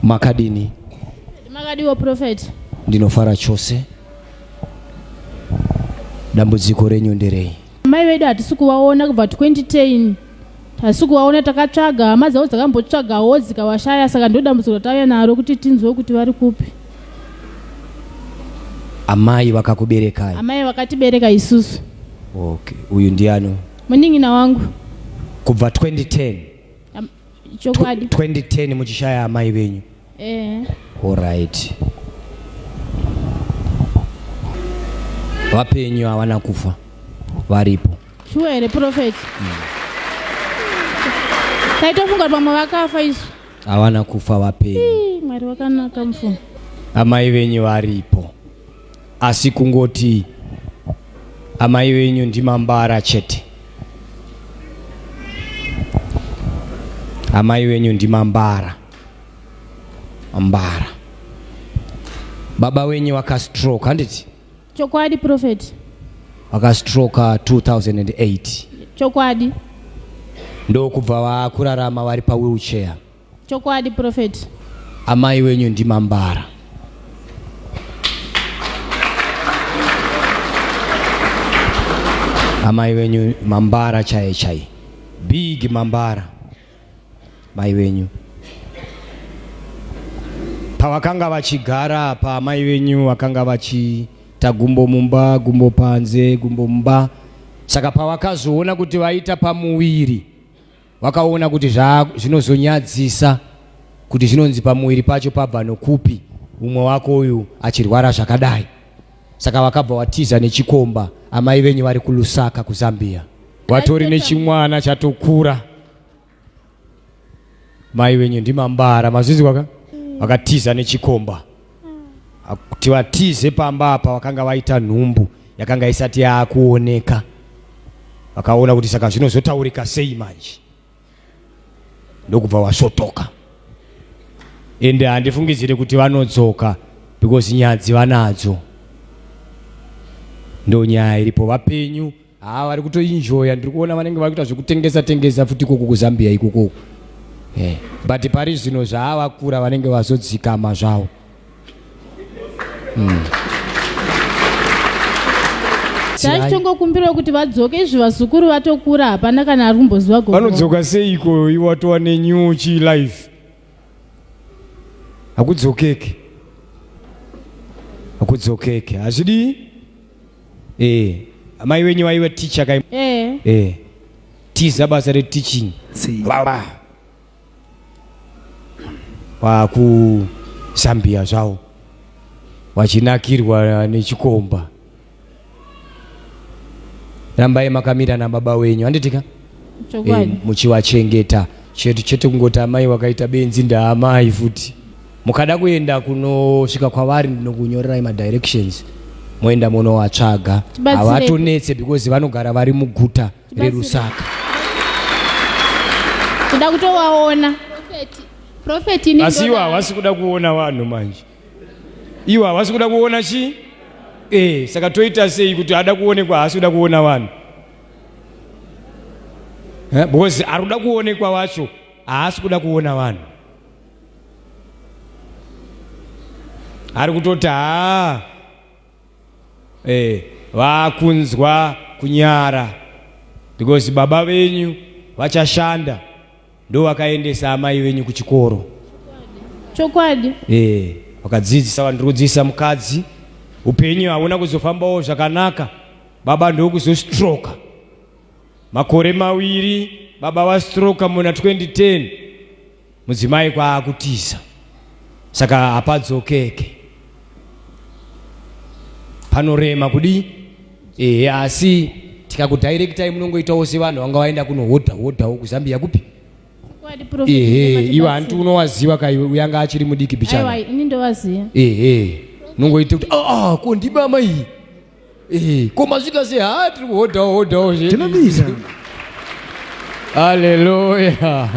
makadini makadiwo prophet ndinofara chose dambudziko renyu nderei? mai vedu hatisikuvaona kubva 2010 tasikuvaona, takatsvaga hama dzavo dzakambotsvagawo dzikavashaya, saka ndo dambudziko ratauya naro kuti tinzwe kuti vari kupi. Amai vakakuberekai? Amai vakatibereka isusu. Okay, uyu ndiano? Muning'ina wangu. Kubva 2010? Chokwadi. 2010 muchishaya amai venyu? Alright. Vapenyu hawana kufa? Varipo? Sure prophet. Taitofunga pamwe vakafa isu. Hawana kufa vapenyu. Mwari wakanaka mfumo. Amai venyu varipo. Asi kungoti amai venyu ndimambara chete. Amai venyu ndimambara. Ambara. Baba wenyu wakastroke, handiti? Chokwadi prophet. Wakastroke 2008. Chokwadi. Ndo kubva vakurarama vari pa wheelchair. Chokwadi prophet. Amai wenyu ndimambara. Amai wenyu mambara chaye chaye. Big mambara. Mai wenyu. Pavakanga vachigara pa amai venyu vakanga vachita gumbo mumba, gumbo panze, gumbo mumba. Saka pavakazoona kuti vaita pamuwiri, vakaona kuti zvinozonyadzisa kuti zvinonzi pamuwiri pacho pabva nokupi umwe wako uyu achirwara zvakadai. Saka vakabva vatiza nechikomba. Amai venyu vari kuLusaka kuZambia. Vatori nechimwana chatokura. Mai venyu ndimambara mazvizi kwaka vakatiza nechikomba kuti vatize pamba apa vakanga vaita nhumbu yakanga isati yakuoneka. Vakaona kuti saka zvinozotaurika sei manje, ndokubva vasotoka. Ende handifungidzire kuti vanodzoka because nyadzi vanadzo. Ndo nyaya iripo. Vapenyu vari kutoenjoya. Ndiri kuona vanenge vari kuita zvekutengesa futi koko kuZambia ikoko. But pari zvino zvavakura vanenge vazodzikama zvavo. Taitongokumbira kuti vadzoke izvi vazukuru vatokura, hapana kana ari kumboziva gogo. Vanodzoka seiko iwatova nenyuchi life? Hakudzokeke. Hakudzokeke. Hazvidi? Amai wenyu vaiva teacher kai? Tiza basa reteaching. Baba. VakuZambia zvavo vachinakirwa nechikomba. Rambai makamira nababa wenyu, handitika? Muchivachengeta chete kungoti amai wakaita benzi ndaamai futi. Mukada kuenda kunosvika kwavari ndinokunyorerai madirections. Moenda munovatsvaga. Havatonetse because vanogara vari muguta reLusaka. Kuda kutovaona. Prophet ni. Asi iwo havasi kuda kuona vanhu manje. Iwo havasi kuda kuona chi? Saka toita sei kuti ada kuonekwa hasi kuda kuona vanhu? Because ari kuda kuonekwa vacho hasi kuda kuona vanhu. Ari kutoti vakunzwa kunyara because baba venyu vachashanda ndo vakaendesa amai venyu kuchikoro. Chokwadi. Vakadzidzisa vanhu kudzidzisa mukadzi. Upenyu hauna kuzofambawo zvakanaka. Baba ndo kuzostroka. Makore maviri baba wastroka muna 2010. Mudzimai kwaakutiza. Saka hapadzokeke. Panorema kudi? Asi tikakudirectai munongoitawo sevanhu vanga vaenda kunohodhawo kuZambia kupi? Iwe hanti unowaziva kai uyanga achiri mudiki bichana? Aiwa, ini ndowaziva. Nongoita kuti kondiba mai. Koma zvikase tiri kuhodhawo Tinobiza. Hallelujah.